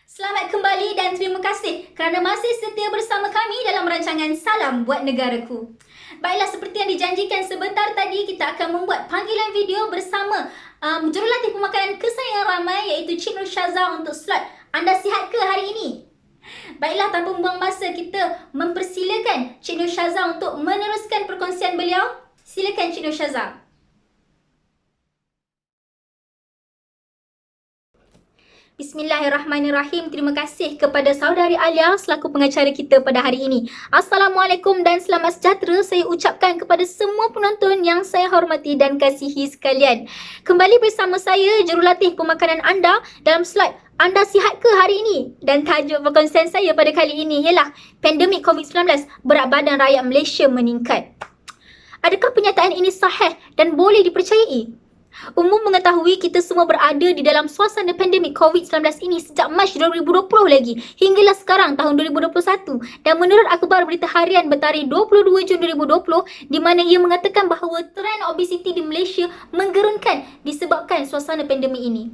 Selamat kembali dan terima kasih kerana masih setia bersama kami dalam rancangan Salam Buat Negaraku. Baiklah, seperti yang dijanjikan sebentar tadi, kita akan membuat panggilan video bersama jurulatih pemakanan kesayangan ramai iaitu Cik Nur Syazah untuk slot Anda Sihat Ke hari ini. Baiklah, tanpa membuang masa, kita mempersilakan Cik Nur Syazah untuk meneruskan perkongsian beliau. Silakan Cik Nur Syazah. Bismillahirrahmanirrahim. Terima kasih kepada saudari Alia selaku pengacara kita pada hari ini. Assalamualaikum dan selamat sejahtera saya ucapkan kepada semua penonton yang saya hormati dan kasihi sekalian. Kembali bersama saya, jurulatih pemakanan anda dalam slot Anda Sihat Ke hari ini. Dan tajuk perkongsian saya pada kali ini ialah pandemik COVID-19, berat badan rakyat Malaysia meningkat. Adakah pernyataan ini sahih dan boleh dipercayai? Umum mengetahui kita semua berada di dalam suasana pandemik COVID-19 ini sejak Mac 2020 lagi hinggalah sekarang tahun 2021, dan menurut akhbar berita harian bertarikh 22 Jun 2020 di mana ia mengatakan bahawa trend obesiti di Malaysia menggerunkan disebabkan suasana pandemik ini.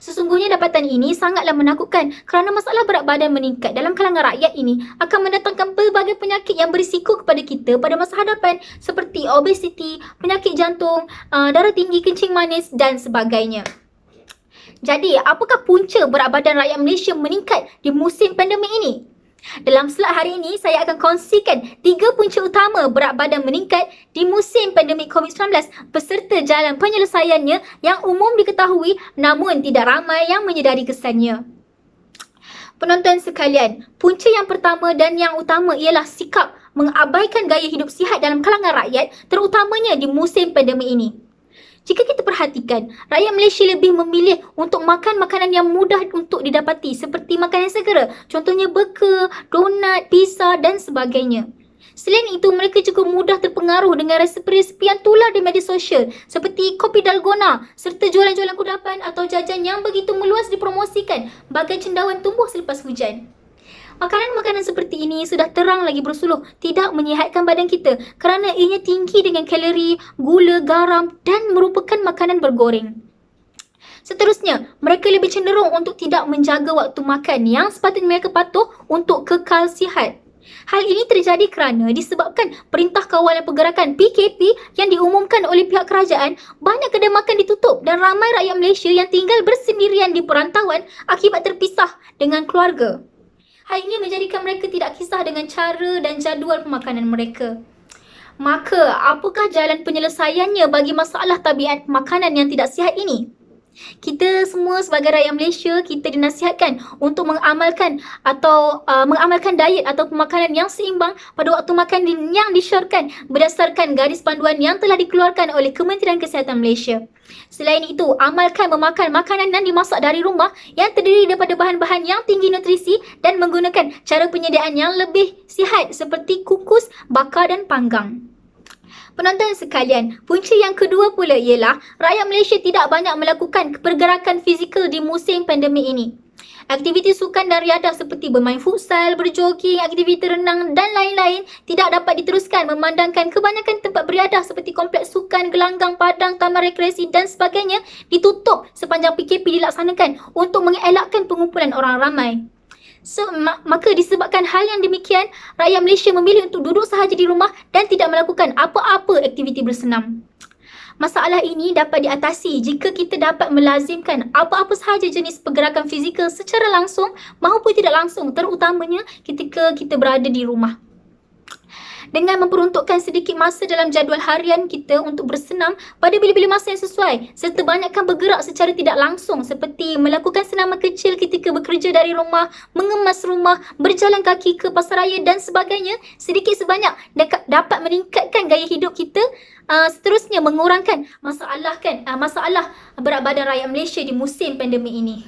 Sesungguhnya dapatan ini sangatlah menakutkan kerana masalah berat badan meningkat dalam kalangan rakyat ini akan mendatangkan pelbagai penyakit yang berisiko kepada kita pada masa hadapan seperti obesiti, penyakit jantung, darah tinggi, kencing manis dan sebagainya. Jadi, apakah punca berat badan rakyat Malaysia meningkat di musim pandemik ini? Dalam slot hari ini, saya akan kongsikan 3 punca utama berat badan meningkat di musim pandemik COVID-19 beserta jalan penyelesaiannya yang umum diketahui namun tidak ramai yang menyedari kesannya. Penonton sekalian, punca yang pertama dan yang utama ialah sikap mengabaikan gaya hidup sihat dalam kalangan rakyat, terutamanya di musim pandemik ini. Jika kita perhatikan, rakyat Malaysia lebih memilih untuk makan makanan yang mudah untuk didapati seperti makanan segera, contohnya burger, donat, pizza dan sebagainya. Selain itu, mereka juga mudah terpengaruh dengan resepi-resepi yang tular di media sosial seperti kopi dalgona serta jualan-jualan kudapan atau jajan yang begitu meluas dipromosikan bagai cendawan tumbuh selepas hujan. Makanan-makanan seperti ini sudah terang lagi bersuluh tidak menyihatkan badan kita kerana ianya tinggi dengan kalori, gula, garam dan merupakan makanan bergoreng. Seterusnya, mereka lebih cenderung untuk tidak menjaga waktu makan yang sepatutnya mereka patuh untuk kekal sihat. Hal ini terjadi kerana disebabkan Perintah Kawalan Pergerakan PKP yang diumumkan oleh pihak kerajaan, banyak kedai makan ditutup dan ramai rakyat Malaysia yang tinggal bersendirian di perantauan akibat terpisah dengan keluarga. Hal ini menjadikan mereka tidak kisah dengan cara dan jadual pemakanan mereka. Maka, apakah jalan penyelesaiannya bagi masalah tabiat makanan yang tidak sihat ini? Kita semua sebagai rakyat Malaysia, kita dinasihatkan untuk mengamalkan diet atau pemakanan yang seimbang pada waktu makan yang disyorkan berdasarkan garis panduan yang telah dikeluarkan oleh Kementerian Kesihatan Malaysia. Selain itu, amalkan memakan makanan yang dimasak dari rumah yang terdiri daripada bahan-bahan yang tinggi nutrisi dan menggunakan cara penyediaan yang lebih sihat seperti kukus, bakar dan panggang. Penonton sekalian, punca yang kedua pula ialah rakyat Malaysia tidak banyak melakukan pergerakan fizikal di musim pandemik ini. Aktiviti sukan dan riadah seperti bermain futsal, berjoging, aktiviti renang dan lain-lain tidak dapat diteruskan memandangkan kebanyakan tempat beriadah seperti kompleks sukan, gelanggang, padang, taman rekreasi dan sebagainya ditutup sepanjang PKP dilaksanakan untuk mengelakkan pengumpulan orang ramai. Maka disebabkan hal yang demikian, rakyat Malaysia memilih untuk duduk sahaja di rumah dan tidak melakukan apa-apa aktiviti bersenam. Masalah ini dapat diatasi jika kita dapat melazimkan apa-apa sahaja jenis pergerakan fizikal secara langsung maupun tidak langsung, terutamanya ketika kita berada di rumah. Dengan memperuntukkan sedikit masa dalam jadual harian kita untuk bersenam pada bila-bila masa yang sesuai serta banyakkan bergerak secara tidak langsung seperti melakukan senaman kecil ketika bekerja dari rumah, mengemas rumah, berjalan kaki ke pasaraya dan sebagainya, sedikit sebanyak dapat meningkatkan gaya hidup kita, seterusnya mengurangkan masalah berat badan rakyat Malaysia di musim pandemik ini.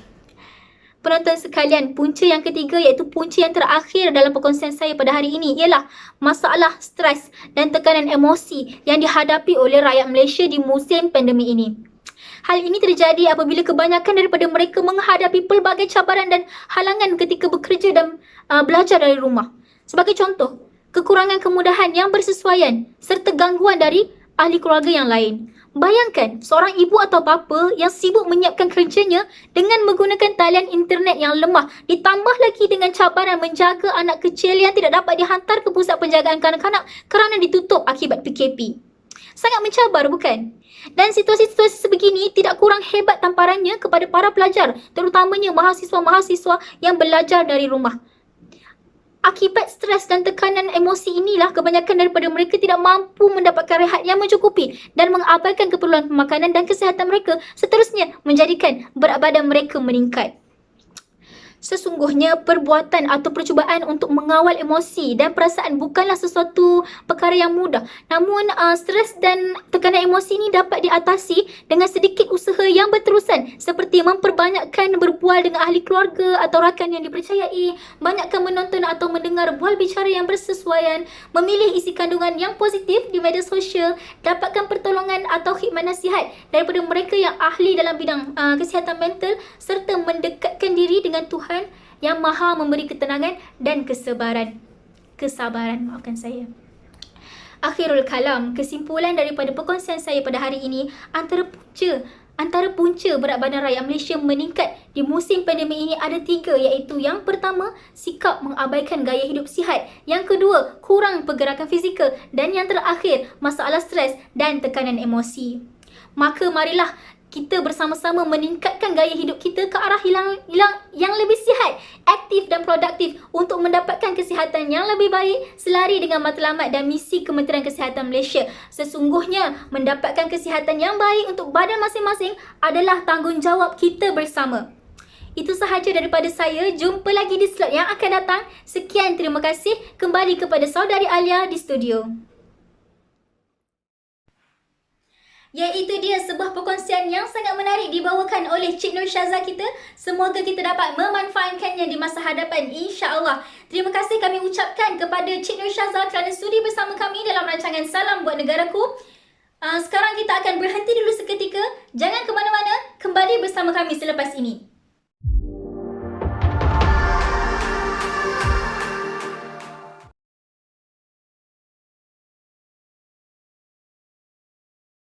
Penonton sekalian, punca yang ketiga iaitu punca yang terakhir dalam perkongsian saya pada hari ini ialah masalah stres dan tekanan emosi yang dihadapi oleh rakyat Malaysia di musim pandemik ini. Hal ini terjadi apabila kebanyakan daripada mereka menghadapi pelbagai cabaran dan halangan ketika bekerja dan belajar dari rumah. Sebagai contoh, kekurangan kemudahan yang bersesuaian serta gangguan dari ahli keluarga yang lain. Bayangkan seorang ibu atau bapa yang sibuk menyiapkan kerjanya dengan menggunakan talian internet yang lemah, ditambah lagi dengan cabaran menjaga anak kecil yang tidak dapat dihantar ke pusat penjagaan kanak-kanak kerana ditutup akibat PKP. Sangat mencabar, bukan? Dan situasi-situasi sebegini tidak kurang hebat tamparannya kepada para pelajar, terutamanya mahasiswa-mahasiswa yang belajar dari rumah. Akibat stres dan tekanan emosi inilah kebanyakan daripada mereka tidak mampu mendapatkan rehat yang mencukupi dan mengabaikan keperluan pemakanan dan kesihatan mereka, seterusnya menjadikan berat badan mereka meningkat. Sesungguhnya perbuatan atau percubaan untuk mengawal emosi dan perasaan bukanlah sesuatu perkara yang mudah. Namun stres dan tekanan emosi ini dapat diatasi dengan sedikit usaha yang berterusan, seperti memperbanyakkan berbual dengan ahli keluarga atau rakan yang dipercayai, banyakkan menonton atau mendengar bual bicara yang bersesuaian, memilih isi kandungan yang positif di media sosial, dapatkan pertolongan atau khidmat nasihat daripada mereka yang ahli dalam bidang kesihatan mental, serta mendekatkan diri dengan Tuhan yang Maha memberi ketenangan dan kesabaran, maafkan saya. Akhirul kalam, kesimpulan daripada perkongsian saya pada hari ini, antara punca berat badan rakyat Malaysia meningkat di musim pandemik ini ada 3, iaitu yang pertama, sikap mengabaikan gaya hidup sihat, yang kedua, kurang pergerakan fizikal, dan yang terakhir, masalah stres dan tekanan emosi. Maka marilah kita bersama-sama meningkatkan gaya hidup kita ke arah yang lebih sihat, aktif dan produktif untuk mendapatkan kesihatan yang lebih baik selari dengan matlamat dan misi Kementerian Kesihatan Malaysia. Sesungguhnya, mendapatkan kesihatan yang baik untuk badan masing-masing adalah tanggungjawab kita bersama. Itu sahaja daripada saya. Jumpa lagi di slot yang akan datang. Sekian, terima kasih. Kembali kepada saudari Alia di studio. Iaitu dia sebuah perkongsian yang sangat menarik dibawakan oleh Cik Nur Syazah kita. Semoga kita dapat memanfaatkannya di masa hadapan, insya-Allah. Terima kasih kami ucapkan kepada Cik Nur Syazah kerana sudi bersama kami dalam rancangan Salam Buat Negaraku. Sekarang kita akan berhenti dulu seketika. Jangan ke mana-mana, kembali bersama kami selepas ini.